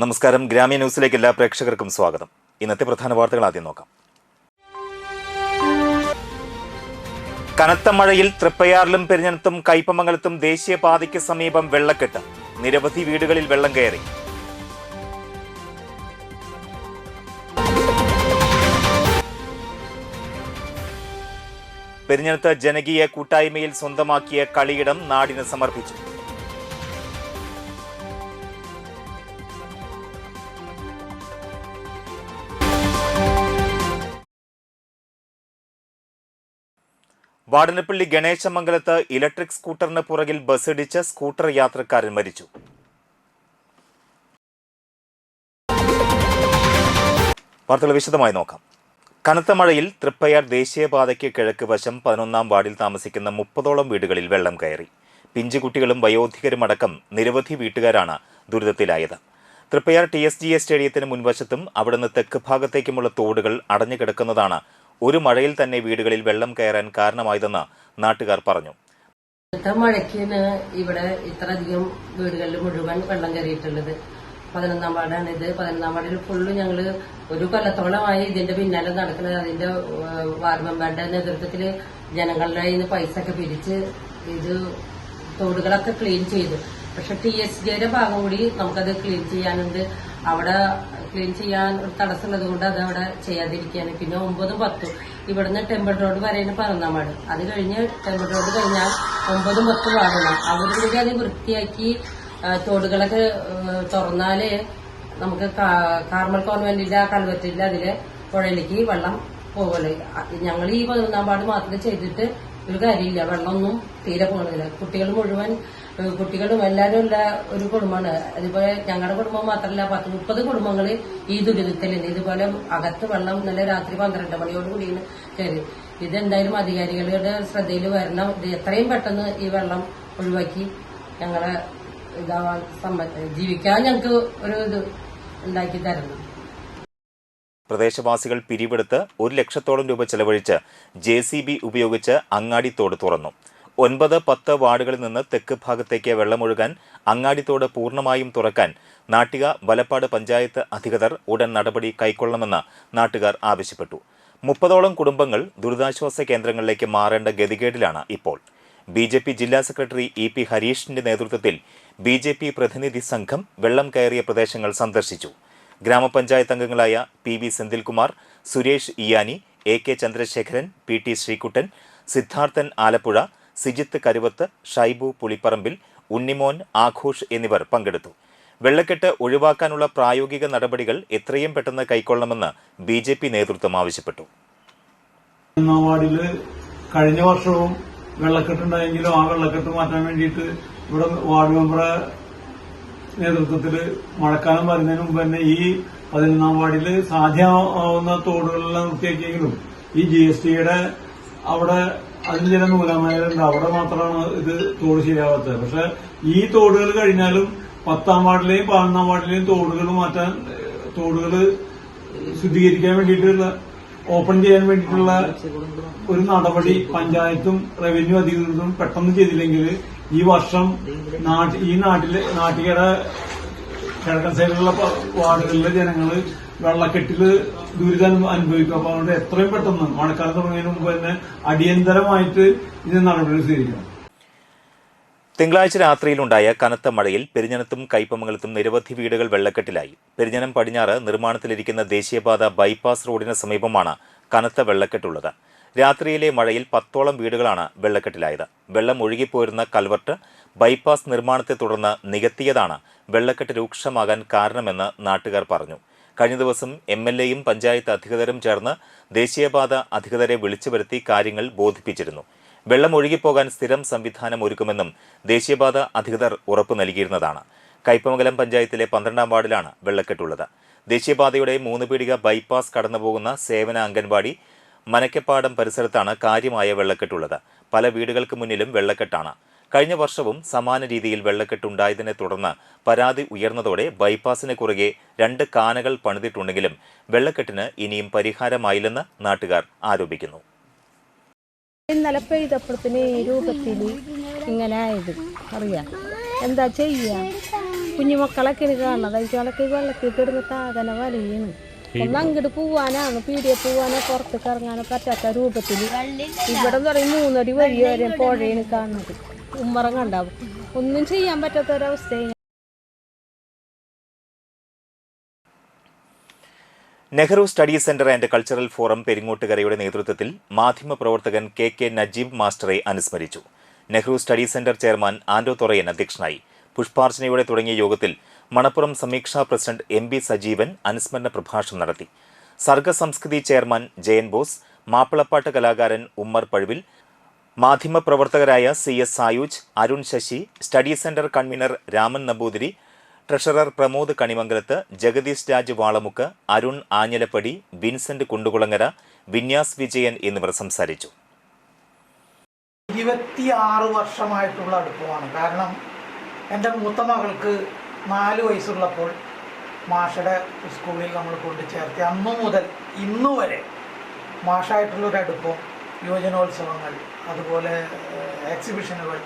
നമസ്കാരം. ഗ്രാമീണ ന്യൂസിലേക്ക് എല്ലാ പ്രേക്ഷകർക്കും സ്വാഗതം. ഇന്നത്തെ പ്രധാന വാർത്തകൾ ആദ്യം നോക്കാം. കനത്ത മഴയിൽ തൃപ്പയാറിലും പെരിഞ്ഞനത്തും കയ്പമംഗലത്തും ദേശീയപാതയ്ക്ക് സമീപം വെള്ളക്കെട്ട്. നിരവധി വീടുകളിൽ വെള്ളം കയറി. പെരിഞ്ഞനത്ത് ജനകീയ കൂട്ടായ്മയിൽ സ്വന്തമാക്കിയ കളിയിടം നാടിന് സമർപ്പിച്ചു. വാടനപ്പള്ളി ഗണേശമംഗലത്ത് ഇലക്ട്രിക് സ്കൂട്ടറിന് പുറകിൽ ബസ്സിടിച്ച് സ്കൂട്ടർ യാത്രക്കാരൻ മരിച്ചു. വാർത്തകൾ വിശദമായി നോക്കാം. കനത്ത മഴയിൽ തൃപ്പയാർ ദേശീയപാതയ്ക്ക് കിഴക്ക് വശം 11-ാം വാർഡിൽ താമസിക്കുന്ന 30ഓളം വീടുകളിൽ വെള്ളം കയറി. പിഞ്ചുകുട്ടികളും വയോധികരുമടക്കം നിരവധി വീട്ടുകാരാണ് ദുരിതത്തിലായത്. തൃപ്പയാർ TSGA സ്റ്റേഡിയത്തിന് മുൻവശത്തും അവിടുന്ന് തെക്ക് ഭാഗത്തേക്കുമുള്ള തോടുകൾ അടഞ്ഞുകിടക്കുന്നതാണ് ഒരു മഴയിൽ തന്നെ വീടുകളിൽ വെള്ളം കയറാൻ കാരണമായതെന്ന് നാട്ടുകാർ പറഞ്ഞു. മഴയ്ക്കാണ് ഇവിടെ ഇത്രയധികം വീടുകളിൽ മുഴുവൻ വെള്ളം കയറിയിട്ടുള്ളത്. 11-ാം വാർഡാണ് ഇത്. 11-ാം വാർഡിൽ ഫുള്ള് ഞങ്ങള് ഒരു കൊല്ലത്തോളമായി ഇതിന്റെ പിന്നാലെ നടക്കുന്നത്. അതിന്റെ വാർഡ് മെമ്പറുടെ നേതൃത്വത്തിൽ ജനങ്ങളുടെ കയ്യിൽ നിന്ന് പൈസ ഒക്കെ പിരിച്ച് ഇത് തോടുകളൊക്കെ ക്ലീൻ ചെയ്തു. പക്ഷെ TSGയുടെ ഭാഗം കൂടി നമുക്കത് ക്ലീൻ ചെയ്യാനുണ്ട്. അവിടെ ക്ലീൻ ചെയ്യാൻ ഒരു തടസ്സമുള്ളത് കൊണ്ട് അത് അവിടെ ചെയ്യാതിരിക്കുകയാണ്. പിന്നെ 9ഉം 10ഉം ഇവിടുന്ന് ടെമ്പിൾ റോഡ് വരെയാണ് 11-ാം വാർഡ്. അത് കഴിഞ്ഞ് ടെമ്പിൾ റോഡ് കഴിഞ്ഞാൽ 9ഉം 10ഉം വാർഡാണ്. അവരും കൂടി അത് വൃത്തിയാക്കി തോടുകളൊക്കെ തുറന്നാല് നമുക്ക് കാർമൽ കോൺവെന്റിന്റെ ആ കൽവറ്റില്ല അതിലെ പുഴയിലേക്ക് വെള്ളം പോകുമല്ലോ. ഞങ്ങൾ ഈ 11-ാം വാർഡ് മാത്രം ചെയ്തിട്ട് ഒരു കാര്യമില്ല. വെള്ളമൊന്നും തീരെ പോകുന്നില്ല. കുട്ടികളും എല്ലാവരും ഉള്ള ഒരു കുടുംബമാണ്. അതുപോലെ ഞങ്ങളുടെ കുടുംബം മാത്രമല്ല 10-30 കുടുംബങ്ങൾ ഈ ദുരിതത്തിലുണ്ട്. ഇതുപോലെ അകത്ത് വെള്ളം ഇന്നലെ രാത്രി 12 മണിയോടുകൂടിയാണ് കയറി. ഇതെന്തായാലും അധികാരികളുടെ ശ്രദ്ധയിൽ വരണം. ഇത് എത്രയും പെട്ടെന്ന് ഈ വെള്ളം ഒഴിവാക്കി ഞങ്ങളെ ജീവിക്കാൻ ഞങ്ങൾക്ക് ഒരു ഇത് ഉണ്ടാക്കി തരണം. പ്രദേശവാസികൾ പിരിവെടുത്ത് 1 ലക്ഷത്തോളം രൂപ ചെലവഴിച്ച് JCB ഉപയോഗിച്ച് അങ്ങാടിത്തോട് തുറന്നു. 9-10 വാർഡുകളിൽ നിന്ന് തെക്ക് ഭാഗത്തേക്ക് വെള്ളമൊഴുകാൻ അങ്ങാടിത്തോട് പൂർണ്ണമായും തുറക്കാൻ നാട്ടിക വലപ്പാട് പഞ്ചായത്ത് അധികൃതർ ഉടൻ നടപടി കൈക്കൊള്ളണമെന്ന് നാട്ടുകാർ ആവശ്യപ്പെട്ടു. 30ഓളം കുടുംബങ്ങൾ ദുരിതാശ്വാസ കേന്ദ്രങ്ങളിലേക്ക് മാറേണ്ട ഗതികേടിലാണ് ഇപ്പോൾ. BJP ജില്ലാ സെക്രട്ടറി EP ഹരീഷിന്റെ നേതൃത്വത്തിൽ BJP പ്രതിനിധി സംഘം വെള്ളം കയറിയ പ്രദേശങ്ങൾ സന്ദർശിച്ചു. ഗ്രാമപഞ്ചായത്ത് അംഗങ്ങളായ PV Senthilkumar, Suresh ഇയാനി, AK Chandrasekharan, PT Sreekuttan, Siddharthan Alappuzha, Sijith കരുവത്ത്, Shaibu Pulipparambil, Unnimon, Aghosh എന്നിവർ പങ്കെടുത്തു. വെള്ളക്കെട്ട് ഒഴിവാക്കാനുള്ള പ്രായോഗിക നടപടികൾ എത്രയും പെട്ടെന്ന് കൈക്കൊള്ളണമെന്ന് BJP നേതൃത്വം ആവശ്യപ്പെട്ടു. കഴിഞ്ഞ വർഷവും വെള്ളക്കെട്ടുണ്ടായെങ്കിലും ആ വെള്ളക്കെട്ട് മാറ്റാൻ വേണ്ടിയിട്ട് ഇവിടെ വാർഡ് മെമ്പറുടെ നേതൃത്വത്തിൽ മഴക്കാലം വരുന്നതിന് മുമ്പ് തന്നെ ഈ 11-ാം വാർഡിൽ സാധ്യമാവുന്ന തോടുകളെല്ലാം വൃത്തിയാക്കിയെങ്കിലും ഈ GSTയുടെ അവിടെ അതിന് ചില നൂലാമാലുണ്ട്. അവിടെ മാത്രമാണ് ഇത് തോട് ശരിയാവാത്തത്. പക്ഷെ ഈ തോടുകൾ കഴിഞ്ഞാലും 10-ാം വാർഡിലെയും 11-ാം വാർഡിലെയും തോടുകൾ മാറ്റാൻ, തോടുകൾ ശുദ്ധീകരിക്കാൻ വേണ്ടിയിട്ടുള്ള ഓപ്പൺ ചെയ്യാൻ വേണ്ടിയിട്ടുള്ള ഒരു നടപടി പഞ്ചായത്തും റവന്യൂ അധികൃതരും പെട്ടെന്ന് ചെയ്തില്ലെങ്കിൽ ഈ വർഷം നാട്ടികയുടെ കിഴക്കൻ സൈഡിലുള്ള വാർഡുകളിലെ ജനങ്ങള് വെള്ളക്കെട്ടില് ദുരിതം അനുഭവിക്കും. അപ്പൊ അതുകൊണ്ട് എത്രയും പെട്ടെന്ന് മഴക്കാലം തുടങ്ങിയതിന് മുമ്പ് തന്നെ അടിയന്തരമായിട്ട് ഇത് നടപടി സ്വീകരിക്കണം. തിങ്കളാഴ്ച രാത്രിയിലുണ്ടായ കനത്ത മഴയിൽ പെരിഞ്ഞനത്തും കയ്പമംഗലത്തും നിരവധി വീടുകൾ വെള്ളക്കെട്ടിലായി. പെരിഞ്ഞനം പടിഞ്ഞാറ് നിർമ്മാണത്തിലിരിക്കുന്ന ദേശീയപാത ബൈപ്പാസ് റോഡിന് സമീപമാണ് കനത്ത വെള്ളക്കെട്ടുള്ളത്. രാത്രിയിലെ മഴയിൽ 10ഓളം വീടുകളാണ് വെള്ളക്കെട്ടിലായത്. വെള്ളം ഒഴുകിപ്പോയിരുന്ന കൽവർട്ട് ബൈപ്പാസ് നിർമ്മാണത്തെ തുടർന്ന് നികത്തിയതാണ് വെള്ളക്കെട്ട് രൂക്ഷമാകാൻ കാരണമെന്ന് നാട്ടുകാർ പറഞ്ഞു. കഴിഞ്ഞ ദിവസം MLAയും പഞ്ചായത്ത് അധികൃതരും ചേർന്ന് ദേശീയപാത അധികൃതരെ വിളിച്ചു വരുത്തി കാര്യങ്ങൾ ബോധിപ്പിച്ചിരുന്നു. വെള്ളം ഒഴുകിപ്പോകാൻ സ്ഥിരം സംവിധാനം ഒരുക്കുമെന്നും ദേശീയപാത അധികൃതർ ഉറപ്പു നൽകിയിരുന്നതാണ്. കയ്പമംഗലം പഞ്ചായത്തിലെ 12-ാം വാർഡിലാണ് വെള്ളക്കെട്ടുള്ളത്. ദേശീയപാതയുടെ 3 പീടിക ബൈപ്പാസ് കടന്നുപോകുന്ന സേവന അംഗൻവാടി മനക്കപ്പാടം പരിസരത്താണ് കാര്യമായ വെള്ളക്കെട്ടുള്ളത്. പല വീടുകൾക്ക് മുന്നിലും വെള്ളക്കെട്ടാണ്. കഴിഞ്ഞ വർഷവും സമാന രീതിയിൽ വെള്ളക്കെട്ടുണ്ടായതിനെ തുടർന്ന് പരാതി ഉയർന്നതോടെ ബൈപ്പാസിന് കുറുകെ 2 കാനകൾ പണിതിട്ടുണ്ടെങ്കിലും വെള്ളക്കെട്ടിന് ഇനിയും പരിഹാരമായില്ലെന്ന് നാട്ടുകാർ ആരോപിക്കുന്നു. ഇന്നലെ പെയ്തപ്പോഴത്തിന് ഈ രൂപത്തിൽ ഇങ്ങനെ ആയത് അറിയാം. എന്താ ചെയ്യാ? കുഞ്ഞുമക്കളൊക്കെയാണ് കാണുന്നത്. അതികളൊക്കെ വെള്ളത്തിൽ കിടന്നിട്ട് ആകനെ വലയാണ്. ഒന്ന് അങ്ങോട്ട് പോവാനാണ്, പീടിയെ പോവാനോ പുറത്തേക്ക് ഇറങ്ങാനോ പറ്റാത്ത രൂപത്തിൽ. ഇവിടെ എന്ന് പറയും 3 അടി വഴി വരെ പുഴയാണ് കാണുന്നത്. ഉമ്മറം കണ്ടാവും, ഒന്നും ചെയ്യാൻ പറ്റാത്തൊരവസ്ഥയാണ്. Nehru study centre and cultural forum പെരിങ്ങോട്ടുകരയുടെ നേതൃത്വത്തിൽ മാധ്യമപ്രവർത്തകൻ കെ നജീബ് മാസ്റ്ററെ അനുസ്മരിച്ചു. Nehru study centre chairman Anto Thorayan അധ്യക്ഷനായി. പുഷ്പാർച്ചനയോടെ തുടങ്ങിയ യോഗത്തിൽ Manappuram Sameeksha president M B Sajeevan അനുസ്മരണ പ്രഭാഷണം നടത്തി. സർഗസംസ്കൃതി ചെയർമാൻ ജയൻ ബോസ്, മാപ്പിളപ്പാട്ട് കലാകാരൻ ഉമ്മർ പഴുവിൽ, മാധ്യമപ്രവർത്തകരായ CS Sayooj, Arun Sasi, study centre convener Raman Namboothiri, treasurer Pramod Kanimangalath, Jagadeesh Raj Valamukku, Arun Anjalappadi, Vincent Kundukulangara, Vinyas Vijayan എന്നിവർ സംസാരിച്ചു. 26 വർഷമായിട്ടുള്ള അടുപ്പമാണ്. കാരണം എൻ്റെ മൂത്ത മകൾക്ക് 4 വയസ്സുള്ളപ്പോൾ മാഷയുടെ സ്കൂളിൽ നമ്മൾ കൊണ്ട് ചേർത്തി അന്നു മുതൽ ഇന്നു വരെ മാഷായിട്ടുള്ളൊരു അടുപ്പം, യുവജനോത്സവങ്ങൾ, അതുപോലെ എക്സിബിഷനുകൾ.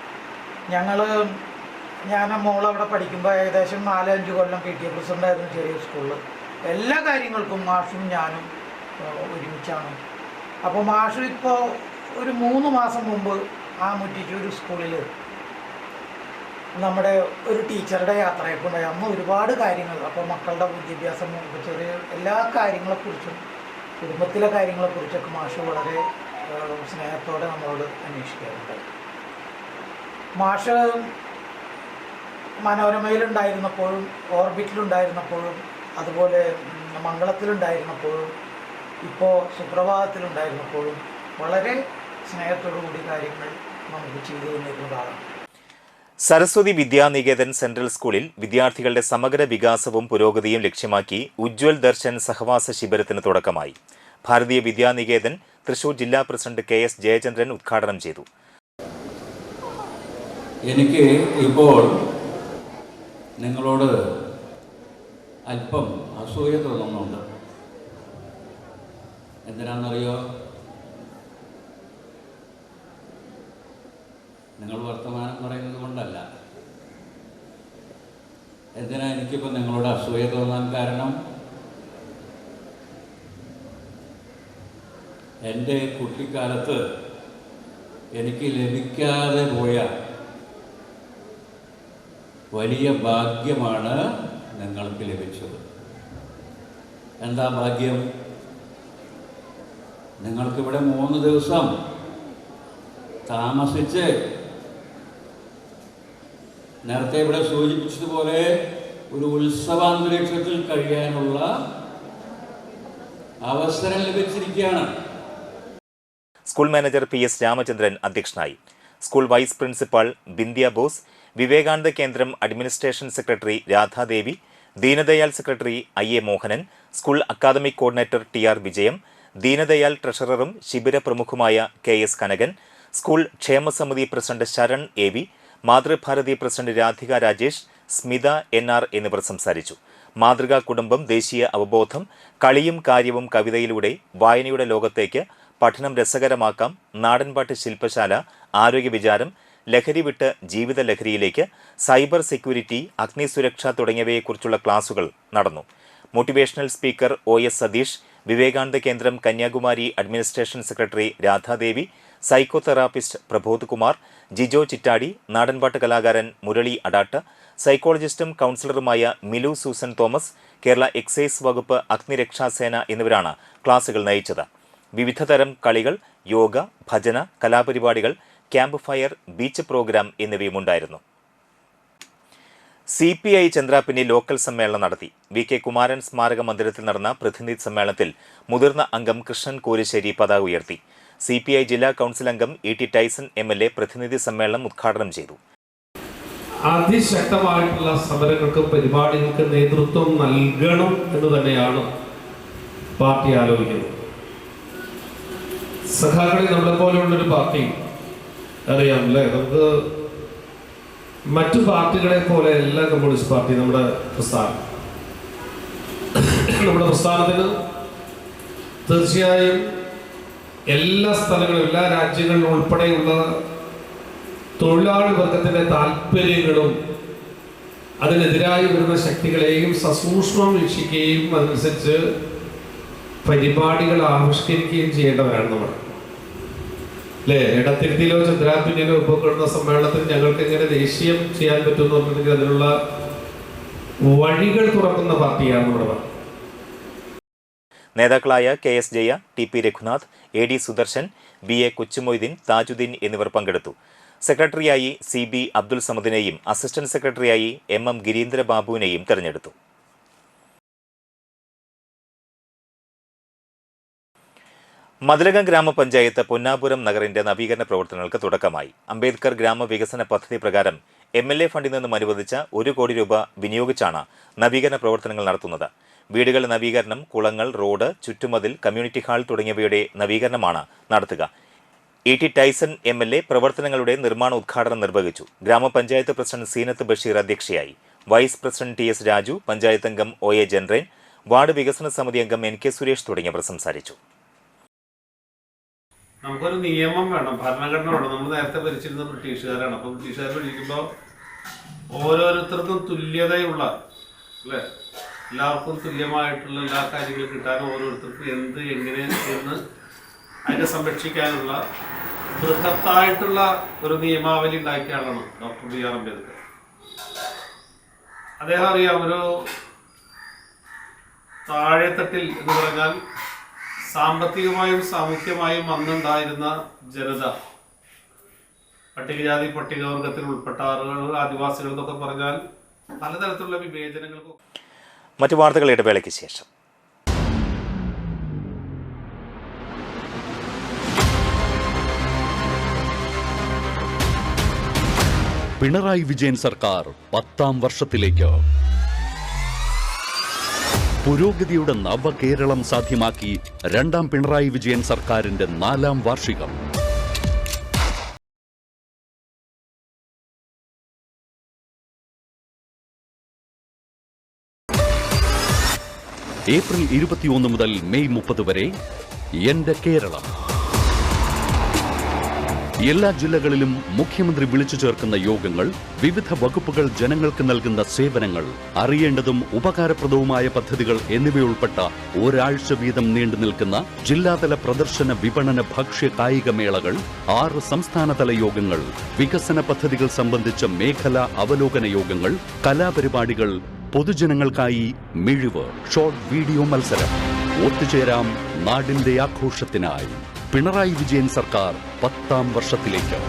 ഞാൻ മോളവിടെ പഠിക്കുമ്പോൾ ഏകദേശം 4-5 കൊല്ലം PTA പ്രസിഡൻ്റായിരുന്നു ചെറിയ സ്കൂളിൽ. എല്ലാ കാര്യങ്ങൾക്കും മാഷും ഞാനും ഒരുമിച്ചാണ്. അപ്പോൾ മാഷ് ഇപ്പോൾ ഒരു 3 മാസം മുമ്പ് ആ മുറ്റിച്ചൂർ സ്കൂളിൽ നമ്മുടെ ഒരു ടീച്ചറുടെ യാത്രയൊക്കെ ഉണ്ടായി. അന്ന് ഒരുപാട് കാര്യങ്ങൾ, അപ്പോൾ മക്കളുടെ വിദ്യാഭ്യാസം, ചെറിയ എല്ലാ കാര്യങ്ങളെക്കുറിച്ചും കുടുംബത്തിലെ കാര്യങ്ങളെക്കുറിച്ചൊക്കെ മാഷ് വളരെ സ്നേഹത്തോടെ നമ്മളോട് അന്വേഷിക്കാറുണ്ടായി. മാഷ് മനോരമയിലുണ്ടായിരുന്നപ്പോഴും ഓർബിറ്റിലുണ്ടായിരുന്നപ്പോഴും അതുപോലെ മംഗളത്തിലുണ്ടായിരുന്നപ്പോഴും ഇപ്പോൾ സുപ്രഭാതത്തിലുണ്ടായിരുന്നപ്പോഴും വളരെ സ്നേഹത്തോടു കൂടി കാര്യങ്ങൾ നമുക്ക് ചെയ്തു തന്നിരുന്നതാണ്. സരസ്വതി വിദ്യാനികേതൻ സെൻട്രൽ സ്കൂളിൽ വിദ്യാർത്ഥികളുടെ സമഗ്ര വികാസവും പുരോഗതിയും ലക്ഷ്യമാക്കി ഉജ്ജ്വൽ ദർശൻ സഹവാസ ശിബിരത്തിന് തുടക്കമായി. ഭാരതീയ വിദ്യാനികേതൻ തൃശൂർ ജില്ലാ പ്രസിഡന്റ് KS ജയചന്ദ്രൻ ഉദ്ഘാടനം ചെയ്തു. എനിക്ക് ഇപ്പോൾ നിങ്ങളോട് അല്പം അസൂയ തോന്നുന്നുണ്ട്. എന്തിനാണെന്നറിയോ? നിങ്ങൾ വർത്തമാനം പറയുന്നത് കൊണ്ടല്ല. എന്തിനാ എനിക്കിപ്പോൾ നിങ്ങളോട് അസൂയ തോന്നാൻ കാരണം? എൻ്റെ കുട്ടിക്കാലത്ത് എനിക്ക് ലഭിക്കാതെ പോയ വലിയ ഭാഗ്യമാണ് നിങ്ങൾക്ക് ലഭിച്ചത്. എന്താ ഭാഗ്യം? നിങ്ങൾക്കിവിടെ 3 ദിവസം താമസിച്ച് നേരത്തെ ഇവിടെ സൂചിപ്പിച്ചതുപോലെ ഒരു ഉത്സവാന്തരീക്ഷത്തിൽ കഴിയാനുള്ള അവസരം ലഭിച്ചിരിക്കുകയാണ്. സ്കൂൾ മാനേജർ PS രാമചന്ദ്രൻ അധ്യക്ഷനായി. School vice principal Bindiya Bose, Vivekananda Kendram administration secretary Radhadevi, Deendayal secretary IA Mohanan, school academic coordinator TR Vijayam, Deendayal ട്രഷററും ശിബിര പ്രമുഖുമായ KS കനകൻ, സ്കൂൾ ക്ഷേമസമിതി president Saran AV, Mathrubharathi president Radhika Rajesh, Smitha NR എന്നിവർ സംസാരിച്ചു. മാതൃകാ കുടുംബം, ദേശീയ അവബോധം, കളിയും കാര്യവും കവിതയിലൂടെ വായനയുടെ ലോകത്തേക്ക്, പഠനം രസകരമാക്കാം, നാടൻപാട്ട് ശില്പശാല, ആരോഗ്യ വിചാരം, ലഹരി വിട്ട് ജീവിത ലഹരിയിലേക്ക്, സൈബർ സെക്യൂരിറ്റി, അഗ്നിസുരക്ഷ തുടങ്ങിയവയെക്കുറിച്ചുള്ള ക്ലാസുകൾ നടന്നു. Motivational speaker OS Satheesh, Vivekananda Kendram Kanyakumari administration secretary Radhadevi, psychotherapist Prabodh Kumar, Jijo Chittadi, നാടൻപാട്ട് കലാകാരൻ മുരളി അടാട്ട്, സൈക്കോളജിസ്റ്റും കൗൺസിലറുമായ Milu Susan Thomas, Kerala excise വകുപ്പ് അഗ്നിരക്ഷാസേന എന്നിവരാണ് ക്ലാസുകൾ നയിച്ചത്. വിവിധതരം കളികൾ, യോഗ, ഭജന, കലാപരിപാടികൾ, ക്യാമ്പ് ഫയർ, ബീച്ച് പ്രോഗ്രാം എന്നിവയുമുണ്ടായിരുന്നു. CPI ചന്ദ്രാപിന്നി ലോക്കൽ സമ്മേളനം നടത്തി. VK കുമാരൻ സ്മാരക മന്ദിരത്തിൽ നടന്ന പ്രതിനിധി സമ്മേളനത്തിൽ മുതിർന്ന അംഗം കൃഷ്ണൻ കോരിശ്ശേരി പതാക ഉയർത്തി. CPI ജില്ലാ കൗൺസിൽ അംഗം ET ടൈസൺ MLA പ്രതിനിധി സമ്മേളനം ഉദ്ഘാടനം ചെയ്തു. അതിശക്തമായിട്ടുള്ള സമരങ്ങൾക്കും പരിപാടികൾക്കും നേതൃത്വം നൽകണം എന്ന് തന്നെയാണ് പാർട്ടി ആലോചിക്കുന്നത്. സഖാക്കളിൽ നമ്മളെ പോലെയുള്ളൊരു പാർട്ടി അറിയാമല്ലേ, നമുക്ക് മറ്റു പാർട്ടികളെ പോലെ അല്ല കമ്മ്യൂണിസ്റ്റ് പാർട്ടി. നമ്മുടെ പ്രസ്ഥാനത്തിന് തീർച്ചയായും എല്ലാ സ്ഥലങ്ങളിലും, എല്ലാ രാജ്യങ്ങളിലും ഉൾപ്പെടെയുള്ള തൊഴിലാളി വർഗത്തിന്റെ താല്പര്യങ്ങളും അതിനെതിരായി വരുന്ന ശക്തികളെയും സസൂക്ഷ്മം വീക്ഷിക്കുകയും അതനുസരിച്ച് പരിപാടികൾ ആവിഷ്കരിക്കുകയും ചെയ്യേണ്ടവരാണ് നമ്മൾ. അല്ലേ? ഇടത്തിരുത്തിയിലോ ചന്ദ്രാപിന്നിലോ ഉൾപ്പെടുന്ന സമ്മേളനത്തിൽ ഞങ്ങൾക്ക് എങ്ങനെ ദേശീയം ചെയ്യാൻ പറ്റുമെന്ന് പറഞ്ഞിട്ടുണ്ടെങ്കിൽ അതിനുള്ള വഴികൾ തുറക്കുന്ന പാർട്ടിയാണ് നമ്മുടെ പാർട്ടി. നേതാക്കളായ KS Jaya, TP Raghunath, AD Sudarshan, BA Kochumoideen, Thajudheen എന്നിവർ പങ്കെടുത്തു. സെക്രട്ടറിയായി CB അബ്ദുൽ സമദിനെയും അസിസ്റ്റന്റ് സെക്രട്ടറിയായി MM ഗിരീന്ദ്രബാബുവിനെയും തെരഞ്ഞെടുത്തു. മതിലകം ഗ്രാമപഞ്ചായത്ത് പൊന്നാപുരം നഗറിന്റെ നവീകരണ പ്രവർത്തനങ്ങൾക്ക് തുടക്കമായി. അംബേദ്കർ ഗ്രാമവികസന പദ്ധതി പ്രകാരം MLA ഫണ്ടിൽ നിന്നും അനുവദിച്ച 1 കോടി രൂപ വിനിയോഗിച്ചാണ് നവീകരണ പ്രവർത്തനങ്ങൾ നടത്തുന്നത്. വീടുകളുടെ നവീകരണം, കുളങ്ങൾ, റോഡ്, ചുറ്റുമതിൽ, കമ്മ്യൂണിറ്റി ഹാൾ തുടങ്ങിയവയുടെ നവീകരണമാണ് നടത്തുക. ET ടൈസൺ MLA പ്രവർത്തനങ്ങളുടെ നിർമ്മാണ ഉദ്ഘാടനം നിർവഹിച്ചു. ഗ്രാമപഞ്ചായത്ത് പ്രസിഡന്റ് സീനത്ത് ബഷീർ അധ്യക്ഷയായി. Vice president TS Raju, panchayat അംഗം OA ജനറേൻ, വാർഡ് വികസന സമിതി അംഗം NK സുരേഷ് തുടങ്ങിയവർ സംസാരിച്ചു. നമുക്കൊരു നിയമം വേണം, ഭരണഘടന വേണം. നമ്മൾ നേരത്തെ ഭരിച്ചിരുന്ന ബ്രിട്ടീഷുകാരാണ്. അപ്പോൾ ബ്രിട്ടീഷുകാർ ഭരിക്കുമ്പോൾ ഓരോരുത്തർക്കും തുല്യതയുള്ള, അല്ലേ, എല്ലാവർക്കും തുല്യമായിട്ടുള്ള എല്ലാ കാര്യങ്ങളും കിട്ടാനും ഓരോരുത്തർക്കും എന്ത് എങ്ങനെ എന്ന് അതിനെ സംരക്ഷിക്കാനുള്ള ബൃഹത്തായിട്ടുള്ള ഒരു നിയമാവലി ഉണ്ടാക്കിയ ആളാണ് ഡോക്ടർ BR അംബേദ്കർ. അദ്ദേഹം അറിയാം, ഒരു താഴെത്തട്ടിൽ എന്ന് പറഞ്ഞാൽ സാമ്പത്തികമായും സാമൂഹ്യമായും അന്നുണ്ടായിരുന്ന ജനത, പട്ടികജാതി പട്ടികവർഗത്തിൽ ഉൾപ്പെട്ട ആളുകൾ, ആദിവാസികൾ എന്നൊക്കെ പറഞ്ഞാൽ പലതരത്തിലുള്ള വിവേചനങ്ങൾക്കും. മറ്റു വാർത്തകൾ ഇടവേളയ്ക്ക് ശേഷം. പിണറായി വിജയൻ സർക്കാർ 10ാം വർഷത്തിലേക്ക്. പുരോഗതിയുടെ നവകേരളം സാധ്യമാക്കി 2ാം പിണറായി വിജയൻ സർക്കാരിന്റെ 4ാം വാർഷികം. ഏപ്രിൽ 21 മുതൽ മെയ് 30 വരെ എന്റെ കേരളം. എല്ലാ ജില്ലകളിലും മുഖ്യമന്ത്രി വിളിച്ചു ചേർക്കുന്ന യോഗങ്ങൾ, വിവിധ വകുപ്പുകൾ ജനങ്ങൾക്ക് നൽകുന്ന സേവനങ്ങൾ, അറിയേണ്ടതും ഉപകാരപ്രദവുമായ പദ്ധതികൾ എന്നിവയുൾപ്പെട്ട ഒരാഴ്ച വീതം നീണ്ടു നിൽക്കുന്ന ജില്ലാതല പ്രദർശന വിപണന ഭക്ഷ്യ കായിക മേളകൾ, 6 സംസ്ഥാനതല യോഗങ്ങൾ, വികസന പദ്ധതികൾ സംബന്ധിച്ച മേഖലാ അവലോകന യോഗങ്ങൾ, കലാപരിപാടികൾ, പൊതുജനങ്ങൾക്കായി മിഴിവ്, ഷോർട്ട് വീഡിയോ മത്സരം. ഒത്തുചേരാം നാടിന്റെ ആഘോഷത്തിനായി. പിണറായി വിജയൻ സർക്കാർ 10ാം വർഷത്തിലേക്ക്.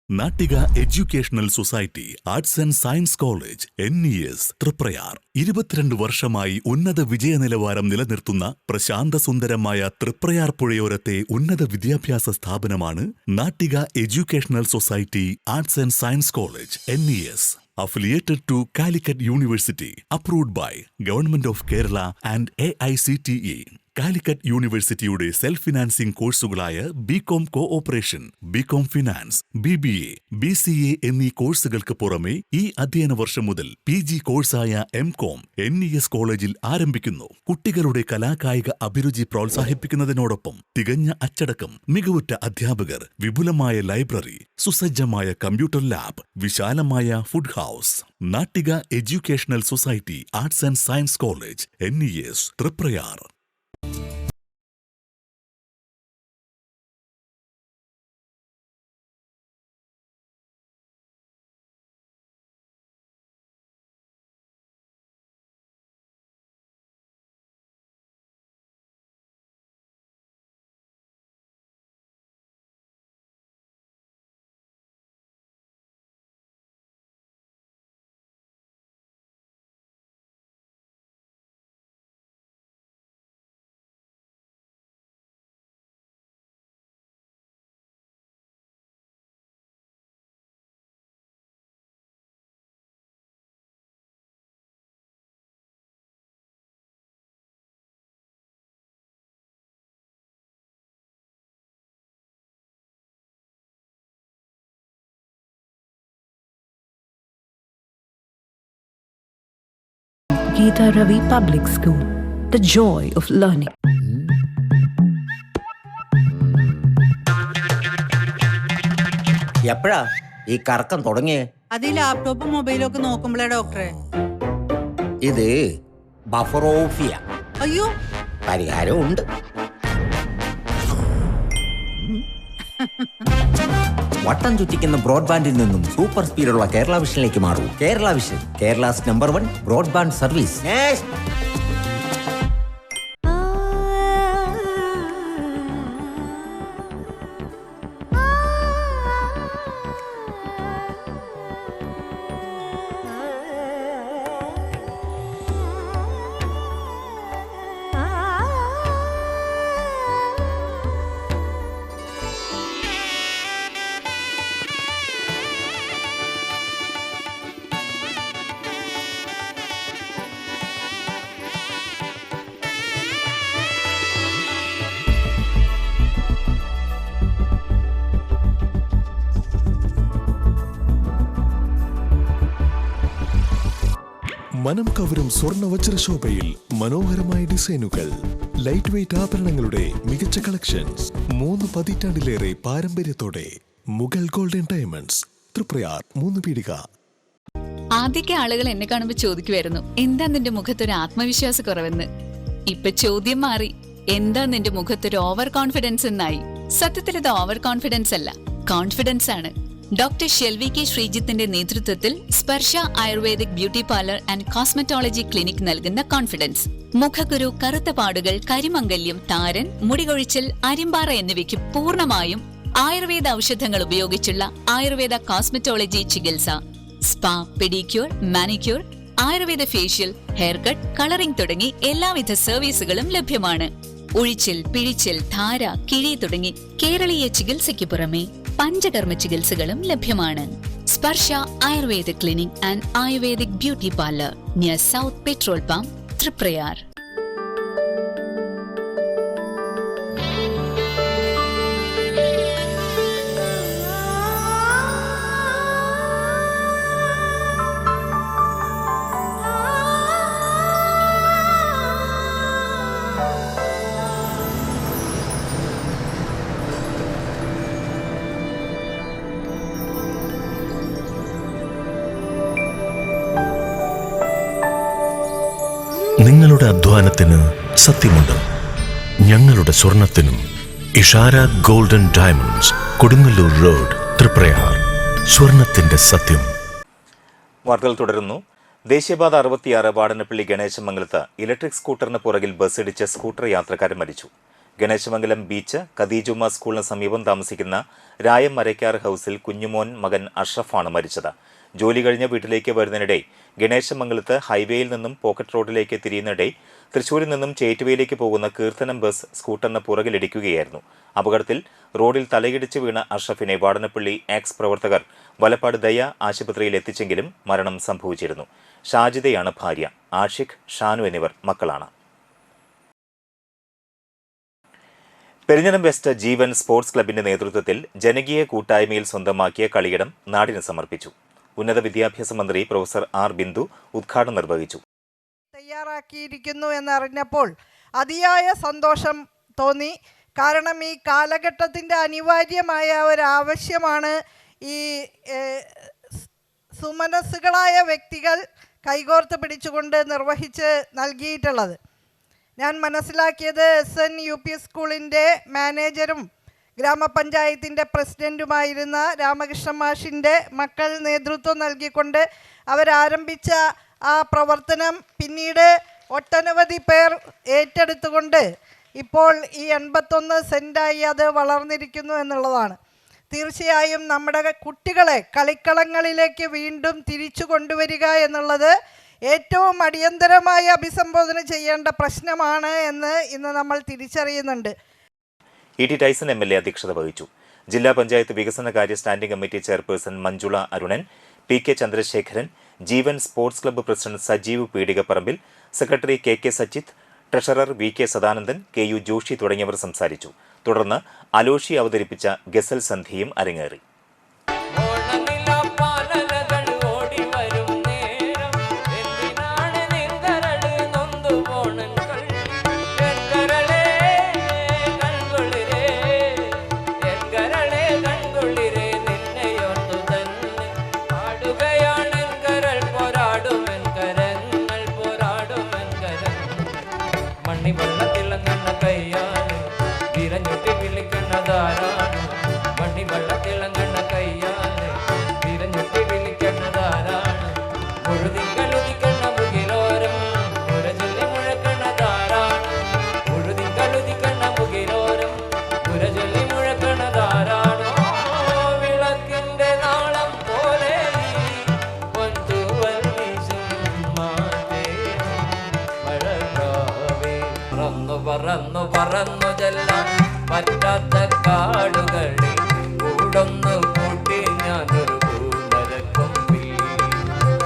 Nattika educational society arts and science college NES Triprayar 22 വർഷമായി ഉന്നത വിജയ നിലവാരം നിലനിർത്തുന്ന പ്രശാന്തസുന്ദരമായ തൃപ്രയാർ പുഴയോരത്തെ ഉന്നത വിദ്യാഭ്യാസ സ്ഥാപനമാണ് Nattika educational society arts and science college NES. Affiliated to Calicut University, approved by Government of Kerala and AICTE. Calicut യൂണിവേഴ്സിറ്റിയുടെ സെൽഫ് ഫിനാൻസിംഗ് കോഴ്സുകളായ BCom cooperation, BCom finance, BBA, BCA എന്നീ കോഴ്സുകൾക്ക് പുറമെ ഈ അധ്യയന വർഷം മുതൽ PG കോഴ്സായ MCom NES കോളേജിൽ ആരംഭിക്കുന്നു. കുട്ടികളുടെ കലാകായിക അഭിരുചി പ്രോത്സാഹിപ്പിക്കുന്നതിനോടൊപ്പം തികഞ്ഞ അച്ചടക്കം, മികവുറ്റ അധ്യാപകർ, വിപുലമായ ലൈബ്രറി, സുസജ്ജമായ കമ്പ്യൂട്ടർ ലാബ്, വിശാലമായ food house. Nattika educational society arts and science college NES Triprayar. Geeta Ravi Public School. the joy of learning. എപ്പോഴാ ഈ കറക്കം തുടങ്ങിയേ? അത് ഈ ലാപ്ടോപ്പും മൊബൈലും ഒക്കെ നോക്കുമ്പോഴേ ഡോക്ടറെ. ഇത് ബഫറോഫിയ. അയ്യോ, പരിഹാരവും ഉണ്ട്. വട്ടം ചുറ്റിക്കുന്ന ബ്രോഡ്ബാൻഡിൽ നിന്നും സൂപ്പർ സ്പീഡുള്ള കേരള വിഷനിലേക്ക് മാറൂ. Kerala vision, Kerala's number 1 broadband service. മനം കവരും സ്വർണ്ണ വജ്രശോഭയിൽ മനോഹരമായ ഡിസൈനുകൾ, ലൈറ്റ് വെയ്റ്റ് ആഭരണങ്ങളുടെ മികച്ച കളക്ഷൻസ്, 3 പതിറ്റാണ്ടിലേറെ പാരമ്പര്യത്തോടെ മുഗൾ ഗോൾഡൻ ഡയമണ്ട്സ്, തൃപ്രയാർ 3 പീടിക. ആദ്യമൊക്കെ ആളുകൾ എന്നെ കാണുമ്പോൾ ചോദിക്കുമായിരുന്നു, എന്താ നിന്റെ മുഖത്തൊരു ആത്മവിശ്വാസ കുറവെന്ന്. ഇപ്പൊ ചോദ്യം മാറി, എന്താ നിന്റെ മുഖത്തൊരു ഓവർ കോൺഫിഡൻസ് എന്നായി. സത്യത്തിൽ ഇത് ഓവർ കോൺഫിഡൻസ് അല്ല, കോൺഫിഡൻസ് ആണ്. ഡോക്ടർ ഷെൽവി കെ ശ്രീജിത്തിന്റെ നേതൃത്വത്തിൽ Sparsha Ayurvedic beauty parlour and cosmetology clinic നൽകുന്ന കോൺഫിഡൻസ്. മുഖക്കുരു, കറുത്ത പാടുകൾ, കരിമംഗല്യം, താരൻ, മുടികൊഴിച്ചിൽ, അരിമ്പാറ എന്നിവയ്ക്ക് പൂർണ്ണമായും ആയുർവേദ ഔഷധങ്ങൾ ഉപയോഗിച്ചുള്ള ആയുർവേദ കോസ്മെറ്റോളജി ചികിത്സ. Spa, pedicure, manicure, Ayurveda facial, hair cut, colouring തുടങ്ങി എല്ലാവിധ സർവീസുകളും ലഭ്യമാണ്. ഉഴിച്ചിൽ, പിഴിച്ചിൽ, ധാര, കിഴി തുടങ്ങി കേരളീയ ചികിത്സയ്ക്ക് പുറമെ പഞ്ചകർമ്മ ചികിത്സകളും ലഭ്യമാണ്. Sparsha Ayurveda clinic and Ayurvedic beauty parlour near south petrol pump, Triprayar. നിങ്ങളുടെ അധ്വാനത്തിന് സത്യമുണ്ട്, ഞങ്ങളുടെ സ്വർണത്തിനും. Ishara golden diamonds, Kodungallur road, Triprayar. സ്വർണത്തിന്റെ സത്യം. വാർത്തകൾ തുടരുന്നു. ദേശീയപാത 66 വാടനപ്പള്ളി ഗണേശമംഗലത്ത് ഇലക്ട്രിക് സ്കൂട്ടറിന് പുറകിൽ ബസ്സിടിച്ച് സ്കൂട്ടർ യാത്രക്കാരൻ മരിച്ചു. ഗണേശമംഗലം ബീച്ച് ഖദീജുമ്മ സ്കൂളിന് സമീപം താമസിക്കുന്ന രായം മരക്കാർ ഹൌസിൽ കുഞ്ഞുമോൻ മകൻ അഷ്റഫാണ് മരിച്ചത്. ജോലി കഴിഞ്ഞ് വീട്ടിലേക്ക് വരുന്നതിനിടെ ഗണേശമംഗലത്ത് ഹൈവേയിൽ നിന്നും പോക്കറ്റ് റോഡിലേക്ക് തിരിയുന്നിടെ തൃശൂരിൽ നിന്നും ചേറ്റുവയിലേക്ക് പോകുന്ന കീർത്തനം ബസ് സ്കൂട്ടറിന് പുറകിലിടിക്കുകയായിരുന്നു. അപകടത്തിൽ റോഡിൽ തലയിടിച്ച് വീണ അഷ്റഫിനെ വാടനപ്പള്ളി ആക്സ് പ്രവർത്തകർ വലപ്പാട് ദയ ആശുപത്രിയിൽ എത്തിച്ചെങ്കിലും മരണം സംഭവിച്ചിരുന്നു. ഷാജിദയാണ് ഭാര്യ. ആഷിഖ്, ഷാനു എന്നിവർ മക്കളാണ്. പെരിഞ്ഞനം വെസ്റ്റ് ജീവൻ സ്പോർട്സ് ക്ലബിന്റെ നേതൃത്വത്തിൽ ജനകീയ കൂട്ടായ്മയിൽ സ്വന്തമാക്കിയ കളിയിടം നാടിന് സമർപ്പിച്ചു. ഉന്നത വിദ്യാഭ്യാസ മന്ത്രി പ്രൊഫസർ ആർ ബിന്ദു ഉദ്ഘാടനം നിർവഹിച്ചു. തയ്യാറാക്കിയിരിക്കുന്നു എന്നറിഞ്ഞപ്പോൾ അതിയായ സന്തോഷം തോന്നി. കാരണം ഈ കാലഘട്ടത്തിൻ്റെ അനിവാര്യമായ ഒരാവശ്യമാണ് ഈ സുമനസ്സുകളായ വ്യക്തികൾ കൈകോർത്ത് പിടിച്ചുകൊണ്ട് നിർവഹിച്ച് നൽകിയിട്ടുള്ളത്. ഞാൻ മനസ്സിലാക്കിയത് SNUP സ്കൂളിൻ്റെ മാനേജരും ഗ്രാമപഞ്ചായത്തിൻ്റെ പ്രസിഡൻറ്റുമായിരുന്ന രാമകൃഷ്ണ മാഷിൻ്റെ മക്കൾ നേതൃത്വം നൽകിക്കൊണ്ട് അവരാരംഭിച്ച ആ പ്രവർത്തനം പിന്നീട് ഒട്ടനവധി പേർ ഏറ്റെടുത്തുകൊണ്ട് ഇപ്പോൾ ഈ 81 സെൻറ്റായി അത് വളർന്നിരിക്കുന്നു എന്നുള്ളതാണ്. തീർച്ചയായും നമ്മുടെ കുട്ടികളെ കളിക്കളങ്ങളിലേക്ക് വീണ്ടും തിരിച്ചു കൊണ്ടുവരിക എന്നുള്ളത് ഏറ്റവും അടിയന്തരമായി അഭിസംബോധന ചെയ്യേണ്ട പ്രശ്നമാണ് എന്ന് ഇന്ന് നമ്മൾ തിരിച്ചറിയുന്നുണ്ട്. E.T. ടൈസൺ MLA അധ്യക്ഷത വഹിച്ചു. ജില്ലാ പഞ്ചായത്ത് വികസനകാര്യ standing committee chairperson Manjula Arunan, PK Chandrasekharan, Jeevan sports club president Sajeev Peedikaparambil, secretary KK Sachith, treasurer VK Sadanandan, KU Joshy തുടങ്ങിയവർ സംസാരിച്ചു. തുടർന്ന് അലോഷി അവതരിപ്പിച്ച ഗസൽ സന്ധിയും അരങ്ങേറി. പറന്നു പറന്നു ചെല്ലാൻ പറ്റാത്ത കാടുകളിൽ കൂടൊന്നു കൂട്ടി ഞാനൊരു പൂമരക്കൊമ്പിൽ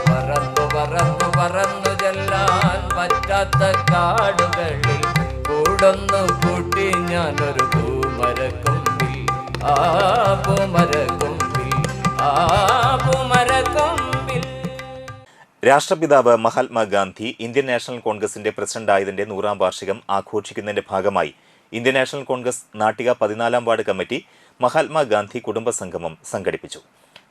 പറന്നു പറന്നു പറന്നു ചെല്ലാൻ പറ്റാത്ത കാടുകളിൽ കൂടൊന്നു കൂട്ടി ഞാനൊരു പൂമരക്കൊമ്പിൽ ആ പൂമരക്കൊമ്പിൽ ആ പൂമരക്കൊമ്പിൽ. രാഷ്ട്രപിതാവ് മഹാത്മാഗാന്ധി ഇന്ത്യൻ നാഷണൽ കോൺഗ്രസിന്റെ പ്രസിഡന്റായതിന്റെ 100ാം വാർഷികം ആഘോഷിക്കുന്നതിന്റെ ഭാഗമായി ഇന്ത്യൻ നാഷണൽ കോൺഗ്രസ് നാട്ടിക 14ാം വാർഡ് കമ്മിറ്റി മഹാത്മാഗാന്ധി കുടുംബ സംഗമം സംഘടിപ്പിച്ചു.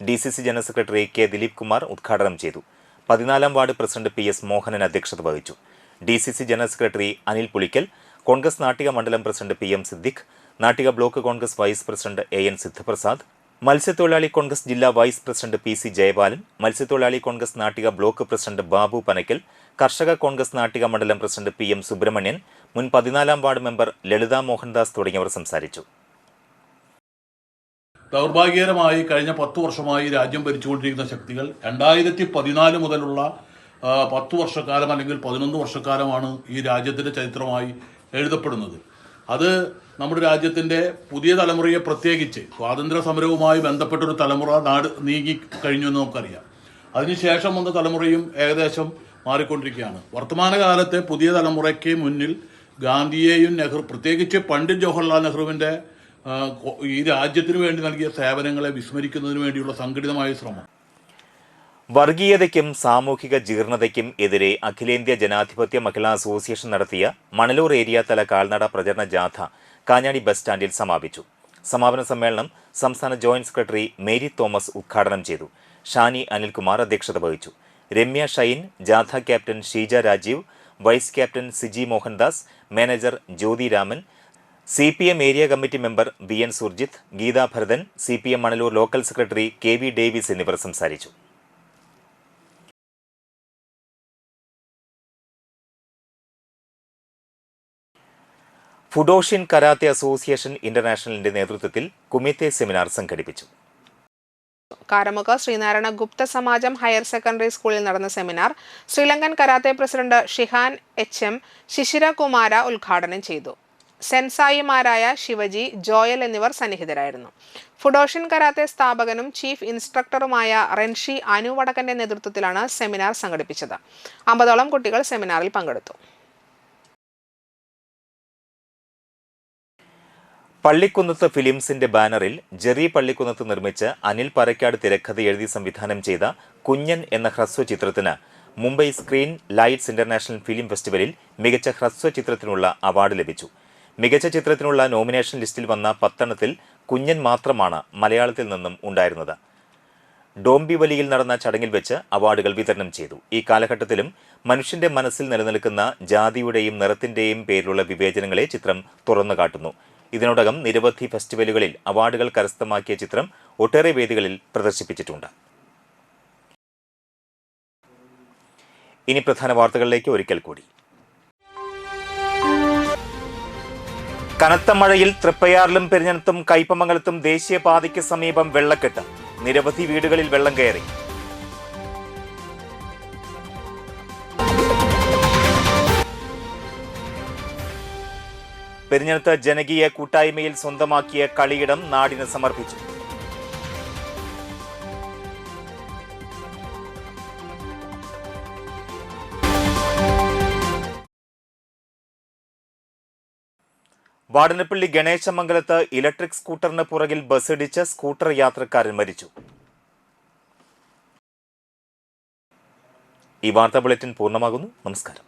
DCC general secretary K Dileep Kumar ഉദ്ഘാടനം ചെയ്തു. 14ാം വാർഡ് പ്രസിഡന്റ് PS മോഹനൻ അധ്യക്ഷത വഹിച്ചു. DCC general secretary Anil Pulikkal, Congress Nattika മണ്ഡലം president PM Siddique, Nattika block Congress vice president AN Sidhaprasad, മത്സ്യത്തൊഴിലാളി കോൺഗ്രസ് ജില്ലാ വൈസ് പ്രസിഡന്റ് PC ജയപാലൻ, മത്സ്യത്തൊഴിലാളി കോൺഗ്രസ് നാട്ടിക ബ്ലോക്ക് പ്രസിഡന്റ് ബാബു പനക്കൽ, കർഷക കോൺഗ്രസ് നാട്ടിക മണ്ഡലം പ്രസിഡന്റ് PM സുബ്രഹ്മണ്യൻ, മുൻ 14ാം വാർഡ് മെമ്പർ ലളിത മോഹൻദാസ് തുടങ്ങിയവർ സംസാരിച്ചു. ദൗർഭാഗ്യകരമായി കഴിഞ്ഞ 10 വർഷമായി രാജ്യം ഭരിച്ചുകൊണ്ടിരിക്കുന്ന ശക്തികൾ 2014 മുതലുള്ള 10 വർഷക്കാലം അല്ലെങ്കിൽ 11 വർഷക്കാലമാണ് ഈ രാജ്യത്തിൻ്റെ ചരിത്രമായി എഴുതപ്പെടുന്നത്. അത് നമ്മുടെ രാജ്യത്തിൻ്റെ പുതിയ തലമുറയെ, പ്രത്യേകിച്ച് സ്വാതന്ത്ര്യ സമരവുമായി ബന്ധപ്പെട്ടൊരു തലമുറ നാട് നീങ്ങി കഴിഞ്ഞു എന്ന് നമുക്കറിയാം. അതിനുശേഷം വന്ന തലമുറയും ഏകദേശം മാറിക്കൊണ്ടിരിക്കുകയാണ്. വർത്തമാനകാലത്തെ പുതിയ തലമുറയ്ക്ക് മുന്നിൽ ഗാന്ധിയെയും പ്രത്യേകിച്ച് പണ്ഡിറ്റ് ജവഹർലാൽ നെഹ്റുവിൻ്റെ ഈ രാജ്യത്തിന് വേണ്ടി നൽകിയ സേവനങ്ങളെ വിസ്മരിക്കുന്നതിന് വേണ്ടിയുള്ള സംഘടിതമായ ശ്രമം. വർഗീയതയ്ക്കും സാമൂഹിക ജീർണതയ്ക്കും എതിരെ അഖിലേന്ത്യാ ജനാധിപത്യ മഹിളാ അസോസിയേഷൻ നടത്തിയ മണലൂർ ഏരിയ തല കാൽനട പ്രചരണ ജാഥ കാഞ്ഞാണി ബസ് സ്റ്റാൻഡിൽ സമാപിച്ചു. സമാപന സമ്മേളനം സംസ്ഥാന ജോയിന്റ് സെക്രട്ടറി മേരി തോമസ് ഉദ്ഘാടനം ചെയ്തു. ഷാനി അനിൽകുമാർ അധ്യക്ഷത വഹിച്ചു. രമ്യ ഷൈൻ, ജാഥ captain Sheeja Rajeev, vice captain Siji Mohandas, manager Jyothi Raman, CPM area committee member BN Surjith, Geetha Bharathan, CPM Manalur local secretary KV Davis എന്നിവർ സംസാരിച്ചു. ഫുഡോഷ്യൻ കരാത്തെ അസോസിയേഷൻ ഇന്റർനാഷണലിന്റെ നേതൃത്വത്തിൽ കുമിത്തെ സെമിനാർ സംഘടിപ്പിച്ചു. കാരമുക ശ്രീനാരായണ ഗുപ്ത സമാജം ഹയർ സെക്കൻഡറി സ്കൂളിൽ നടന്ന seminar Sri Lankan karate president Shihan HM ശിശിരകുമാര ഉദ്ഘാടനം ചെയ്തു. സെൻസായിമാരായ ശിവജി, ജോയൽ എന്നിവർ സന്നിഹിതരായിരുന്നു. ഫുഡോഷ്യൻ കരാത്തെ സ്ഥാപകനും ചീഫ് ഇൻസ്ട്രക്ടറുമായ റെൻഷി അനുവടക്കന്റെ നേതൃത്വത്തിലാണ് സെമിനാർ സംഘടിപ്പിച്ചത്. 50ഓളം കുട്ടികൾ സെമിനാറിൽ പങ്കെടുത്തു. പള്ളിക്കുന്നത്ത് ഫിലിംസിന്റെ ബാനറിൽ ജെറി പള്ളിക്കുന്നത്ത് നിർമ്മിച്ച് അനിൽ പാറയ്ക്കാട് തിരക്കഥ എഴുതി സംവിധാനം ചെയ്ത കുഞ്ഞൻ എന്ന ഹ്രസ്വ ചിത്രത്തിന് Mumbai screen lights international film ഫെസ്റ്റിവലിൽ മികച്ച ഹ്രസ്വ ചിത്രത്തിനുള്ള അവാർഡ് ലഭിച്ചു. മികച്ച ചിത്രത്തിനുള്ള നോമിനേഷൻ ലിസ്റ്റിൽ വന്ന 10 എണ്ണത്തിൽ കുഞ്ഞൻ മാത്രമാണ് മലയാളത്തിൽ നിന്നും ഉണ്ടായിരുന്നത്. ഡോംബിവലിയിൽ നടന്ന ചടങ്ങിൽ വെച്ച് അവാർഡുകൾ വിതരണം ചെയ്തു. ഈ കാലഘട്ടത്തിലും മനുഷ്യന്റെ മനസ്സിൽ നിലനിൽക്കുന്ന ജാതിയുടെയും നിറത്തിന്റെയും പേരിലുള്ള വിവേചനങ്ങളെ ചിത്രം തുറന്നു കാട്ടുന്നു. ഇതിനോടകം നിരവധി ഫെസ്റ്റിവലുകളിൽ അവാർഡുകൾ കരസ്ഥമാക്കിയ ചിത്രം ഒട്ടേറെ വേദികളിൽ പ്രദർശിപ്പിച്ചിട്ടുണ്ട്. ഇനി പ്രധാന വാർത്തകളിലേക്ക് ഒരിക്കൽ കൂടി. കനത്ത മഴയിൽ തൃപ്പയാറിലും പെരിഞ്ഞനത്തും കയ്പമംഗലത്തും ദേശീയപാതയ്ക്ക് സമീപം വെള്ളക്കെട്ട്. നിരവധി വീടുകളിൽ വെള്ളം കയറി. പെരിഞ്ഞനത്ത് ജനകീയ കൂട്ടായ്മയിൽ സ്വന്തമാക്കിയ കളിയിടം നാടിന് സമർപ്പിച്ചു. വാടനപ്പള്ളി ഗണേശമംഗലത്ത് ഇലക്ട്രിക് സ്കൂട്ടറിന് പുറകിൽ ബസ്സിടിച്ച് സ്കൂട്ടർ യാത്രക്കാരൻ മരിച്ചു. ഈ വാർത്താ ബുള്ളറ്റിൻ പൂർണ്ണമാകുന്നു. നമസ്കാരം.